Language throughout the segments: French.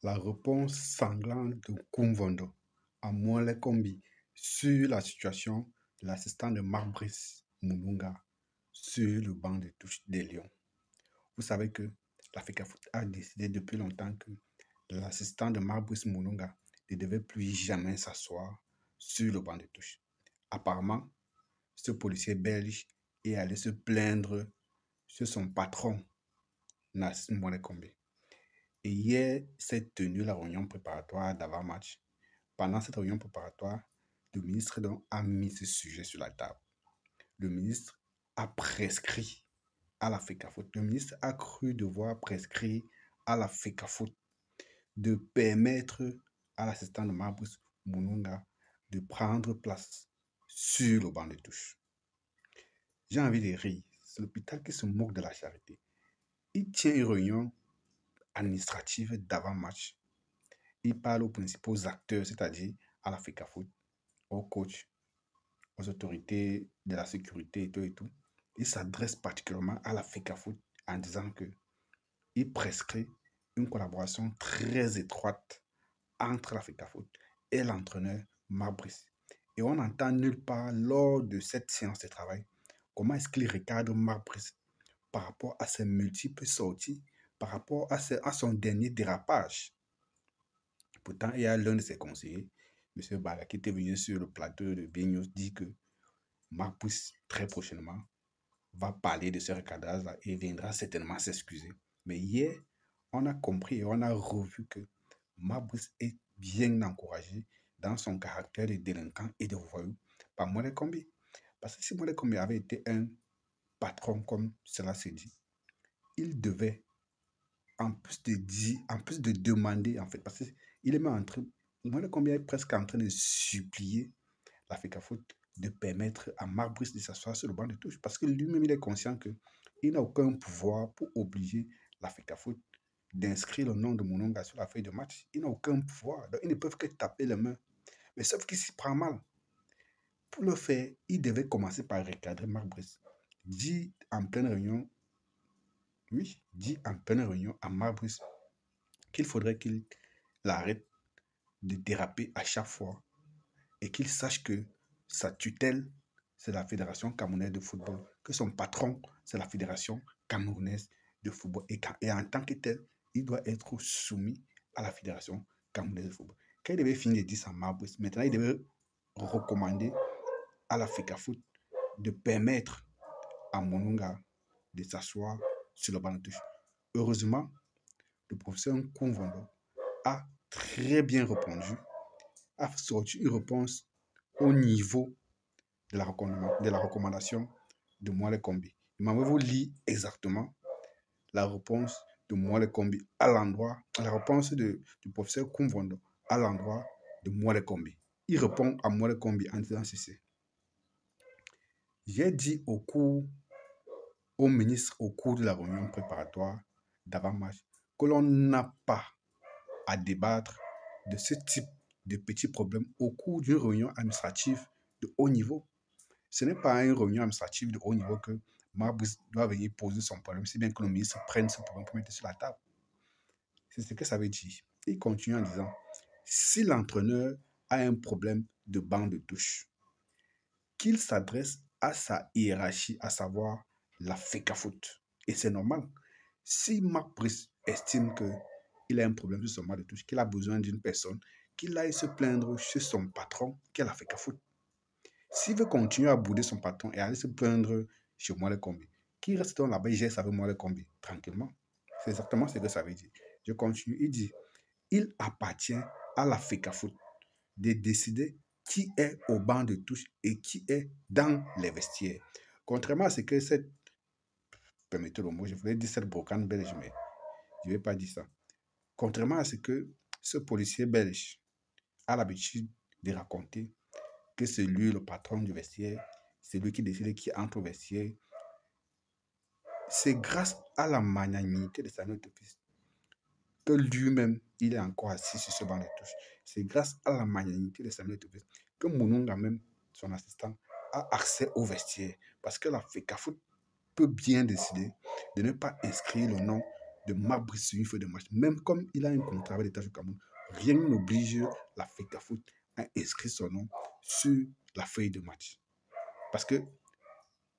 La réponse sanglante de Kumvondo à Mwele Kombi sur la situation de l'assistant de Marc Brice Moununga sur le banc de touche des Lions. Vous savez que l'Africa Foot a décidé depuis longtemps que l'assistant de Marc Brice Moununga ne devait plus jamais s'asseoir sur le banc de touche. Apparemment, ce policier belge est allé se plaindre sur son patron, Nassim Mwele Kombi. Et hier s'est tenue la réunion préparatoire d'avant-match. Pendant cette réunion préparatoire, le ministre donc a mis ce sujet sur la table. Le ministre a prescrit à la FECAFOOT. Le ministre a cru devoir prescrire à la FECAFOOT de permettre à l'assistant de Marc Brice Moununga de prendre place sur le banc de touche. J'ai envie de rire. C'est l'hôpital qui se moque de la charité. Il tient une réunion administrative d'avant-match. Il parle aux principaux acteurs, c'est-à-dire à la FECAFOOT, aux coachs, aux autorités de la sécurité et tout et tout. Il s'adresse particulièrement à la FECAFOOT en disant que il prescrit une collaboration très étroite entre la FECAFOOT et l'entraîneur Marc Brice. Et on n'entend nulle part lors de cette séance de travail comment est-ce qu'il regarde Marc Brice par rapport à ses multiples sorties, par rapport à son dernier dérapage. Pourtant, il y a l'un de ses conseillers, M. Baga, qui était venu sur le plateau de Biennews, dit que Marc Brice, très prochainement, va parler de ce recadrage-là et viendra certainement s'excuser. Mais hier, on a compris et on a revu que Marc Brice est bien encouragé dans son caractère de délinquant et de voyou par Mwele Kombi. Parce que si Mwele Kombi avait été un patron comme cela se dit, il devait, en plus de demander, en fait, parce qu'il est même en train, Mwele Kombi est presque en train de supplier la FECAFOOT de permettre à Marc Brice de s'asseoir sur le banc de touche, parce que lui-même, il est conscient qu'il n'a aucun pouvoir pour obliger la FECAFOOT d'inscrire le nom de Moununga sur la feuille de match. Il n'a aucun pouvoir. Donc, ils ne peuvent que taper les mains. Mais sauf qu'il s'y prend mal. Pour le faire, il devait commencer par recadrer Marc Brice. Dit en pleine réunion, dit en pleine réunion à Marc Brice qu'il faudrait qu'il arrête de déraper à chaque fois et qu'il sache que sa tutelle, c'est la Fédération camerounaise de football, que son patron, c'est la Fédération camerounaise de football. Et en tant que tel, il doit être soumis à la Fédération camerounaise de football. Quand il devait finir de dire ça à Marc Brice, maintenant il devait recommander à la FECAFOOT de permettre à Moununga de s'asseoir sur le banc de touche. Heureusement, le professeur Kumvondo a très bien répondu, a sorti une réponse au niveau de la recommandation de Mwele Kombi. Vous lire exactement la réponse de Mwele Kombi à l'endroit, la réponse du professeur Kumvondo à l'endroit de Mwele Kombi. Il répond à Mwele Kombi en disant ceci. J'ai dit au ministre au cours de la réunion préparatoire d'avant-match que l'on n'a pas à débattre de ce type de petits problèmes au cours d'une réunion administrative de haut niveau. Ce n'est pas une réunion administrative de haut niveau que Marc Brice doit venir poser son problème, si bien que le ministre prenne ce problème pour mettre sur la table. C'est ce que ça veut dire. Il continue en disant, si l'entraîneur a un problème de banc de touche, qu'il s'adresse à sa hiérarchie, à savoir la FECAFOOT. Et c'est normal. Si Marc Brice estime qu'il a un problème sur son banc de touche, qu'il a besoin d'une personne, qu'il aille se plaindre chez son patron, qui est la FECAFOOT. S'il veut continuer à bouder son patron et aller se plaindre chez Mwele Kombi, qu'il reste là-bas, il gère avec Mwele Kombi, tranquillement. C'est exactement ce que ça veut dire. Je continue. Il dit, il appartient à la FECAFOOT de décider qui est au banc de touche et qui est dans les vestiaires. Contrairement à ce que permettez le mot, je voulais dire cette brocante belge, mais je ne vais pas dire ça. Contrairement à ce que ce policier belge a l'habitude de raconter, que c'est lui le patron du vestiaire, c'est lui qui décide qui entre au vestiaire. C'est grâce à la magnanimité de Samuel Topis que lui-même, il est encore assis sur ce banc de touche. C'est grâce à la magnanimité de Samuel Topis que Moununga, même son assistant, a accès au vestiaire. Parce que la FECAFOOT peut bien décider de ne pas inscrire le nom de Marc Brice sur une feuille de match. Même comme il a un contrat avec l'État du Cameroun, rien n'oblige la FECAFOOT à inscrire son nom sur la feuille de match. Parce que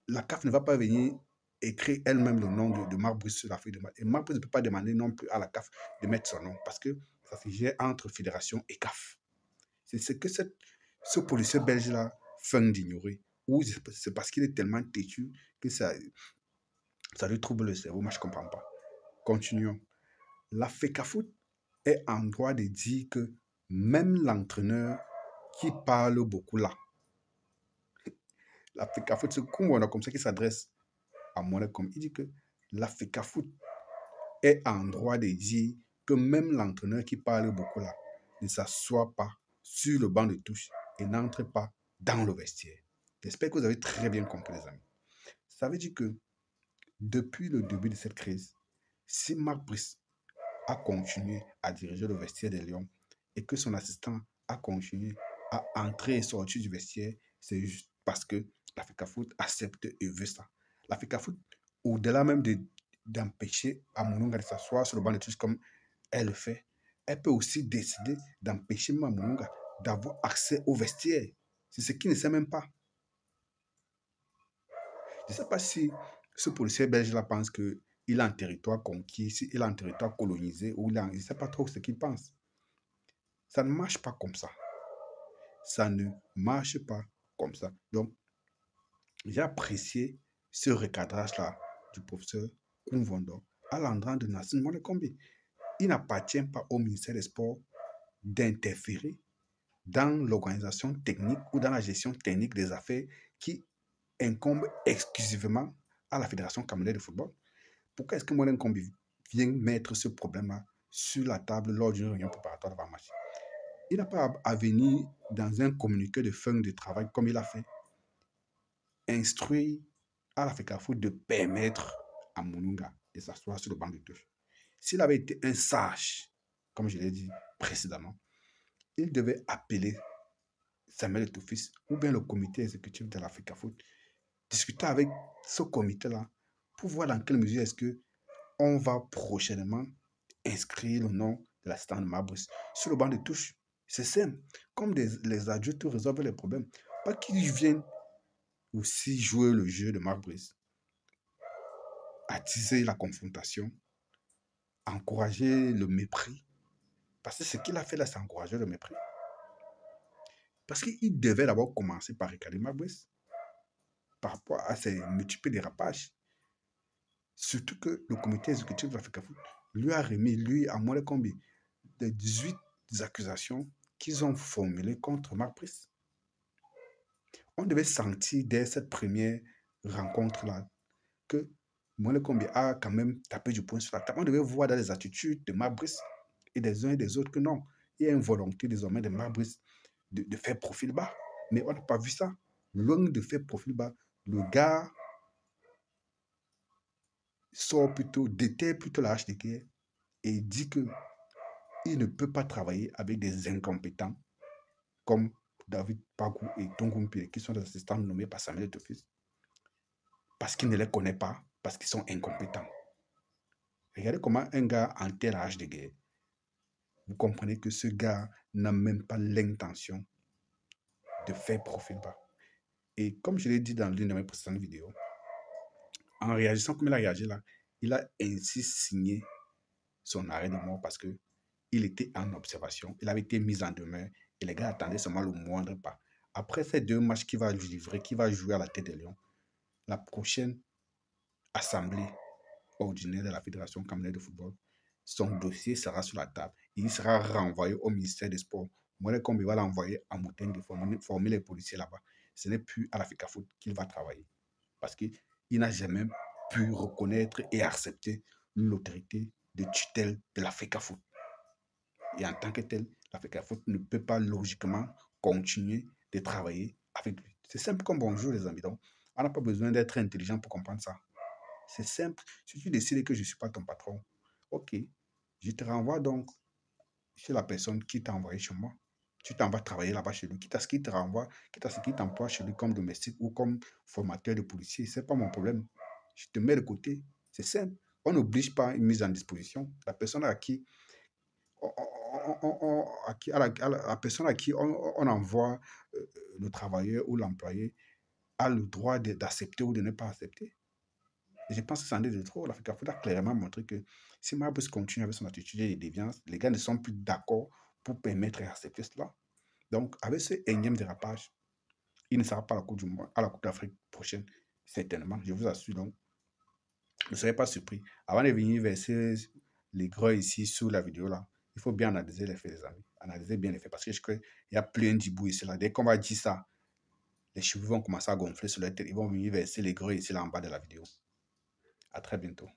la CAF ne va pas venir écrire elle-même le nom de Marc Brice sur la feuille de match. Et Marc Brice ne peut pas demander non plus à la CAF de mettre son nom parce que ça se gère entre fédération et CAF. C'est ce que ce policier belge-là feint d'ignorer. Ou c'est parce qu'il est tellement têtu que ça lui trouble le cerveau. Moi, je ne comprends pas. Continuons. La FECAFOOT est en droit de dire que même l'entraîneur qui parle beaucoup là, la FECAFOOT, c'est comme ça qu'il s'adresse à moi, comme il dit que la FECAFOOT est en droit de dire que même l'entraîneur qui parle beaucoup là ne s'assoit pas sur le banc de touche et n'entre pas dans le vestiaire. J'espère que vous avez très bien compris, les amis. Ça veut dire que depuis le début de cette crise, si Marc Brice a continué à diriger le vestiaire des Lions et que son assistant a continué à entrer et sortir du vestiaire, c'est juste parce que la FECAFOOT accepte et veut ça. La FECAFOOT, au-delà même d'empêcher Amounouga de s'asseoir sur le banc de touche comme elle le fait, elle peut aussi décider d'empêcher Amounouga d'avoir accès au vestiaire. C'est ce qu'il ne sait même pas. Je ne sais pas si ce policier belge-là pense qu'il a un territoire conquis, s'il a un territoire colonisé, ou je ne sais pas trop ce qu'il pense. Ça ne marche pas comme ça. Ça ne marche pas comme ça. Donc, j'ai apprécié ce recadrage-là du professeur Koumvondo à l'endroit de Nassim Molekombi. Il n'appartient pas au ministère des Sports d'interférer dans l'organisation technique ou dans la gestion technique des affaires qui incombe exclusivement à la Fédération camerounaise de football. Pourquoi est-ce que Molekombi vient mettre ce problème-là sur la table lors d'une réunion préparatoire d'avant-match? Il n'a pas à venir dans un communiqué de fin de travail comme il a fait, instruire à la FECAFOOT de permettre à Mounouga de s'asseoir sur le banc de touche. S'il avait été un sage, comme je l'ai dit précédemment, il devait appeler Samuel Eto'o-Fils ou bien le comité exécutif de la FECAFOOT, discuter avec ce comité-là pour voir dans quelle mesure est-ce qu'on va prochainement inscrire le nom de l'assistant de Marc Brice sur le banc de touche. C'est simple. Comme les adultes résolvent les problèmes. Pas qu'ils viennent aussi jouer le jeu de Marc Brice, attiser la confrontation, encourager le mépris. Parce que ce qu'il a fait là, c'est encourager le mépris. Parce qu'il devait d'abord commencer par regarder Marc Brice par rapport à ses multiples dérapages. Surtout que le comité exécutif de la FECAFOOT lui a remis, lui, à Molekombi, des 18 accusations qu'ils ont formulées contre Marc Brice. On devait sentir dès cette première rencontre-là que Molekombi a quand même tapé du poing sur la table. On devait voir dans les attitudes de Marc Brice et des uns et des autres que non, il y a une volonté désormais de Marc Brice de faire profil bas. Mais on n'a pas vu ça. Loin de faire profil bas, le gars sort plutôt, déterre plutôt la hache de guerre et dit que il ne peut pas travailler avec des incompétents comme David Pagou et Tongo Mpile, qui sont des assistants nommés par Samuel Eto'o-Fils, parce qu'il ne les connaît pas, parce qu'ils sont incompétents. Regardez comment un gars enterre la hache de guerre. Vous comprenez que ce gars n'a même pas l'intention de faire profil bas. Et comme je l'ai dit dans l'une de mes précédentes vidéos, en réagissant comme il a réagi là, il a ainsi signé son arrêt de mort parce que il était en observation, il avait été mis en demeure et les gars attendaient seulement le moindre pas. Après ces 2 matchs qu'il va livrer, qu'il va jouer à la tête des Lions, la prochaine assemblée ordinaire de la Fédération camerounaise de football, son dossier sera sur la table et il sera renvoyé au ministère des Sports. Molekombi va l'envoyer à Mouteng de former les policiers là-bas. Ce n'est plus à la FECAFOOT qu'il va travailler parce qu'il n'a jamais pu reconnaître et accepter l'autorité de tutelle de la FECAFOOT. Et en tant que tel, la FECAFOOT ne peut pas logiquement continuer de travailler avec lui. C'est simple comme bonjour, les amis. Donc, on n'a pas besoin d'être intelligent pour comprendre ça. C'est simple. Si tu décides que je ne suis pas ton patron, ok, je te renvoie donc chez la personne qui t'a envoyé chez moi. Tu t'en vas travailler là-bas chez lui. Quitte à ce qu'il te renvoie, quitte à ce qu'il t'emploie chez lui comme domestique ou comme formateur de policier, ce n'est pas mon problème. Je te mets de côté. C'est simple. On n'oblige pas une mise en disposition. La personne à qui, la personne à qui on envoie le travailleur ou l'employé a le droit d'accepter ou de ne pas accepter. Et je pense que c'en est de trop. L'Afrique a clairement montré que si Marbus continue avec son attitude de déviance, les gars ne sont plus d'accord pour permettre et accepter cela. Donc, avec ce énième dérapage, il ne sera pas à la Coupe du Monde, à la Coupe d'Afrique prochaine, certainement. Je vous assure. Donc, ne soyez pas surpris. Avant de venir verser les gros ici sous la vidéo là, il faut bien analyser les faits, les amis. Analyser bien les faits parce que je crois qu'il y a plein d'ibou ici là. Dès qu'on va dire ça, les cheveux vont commencer à gonfler sur la tête. Ils vont venir verser les gros ici là en bas de la vidéo. À très bientôt.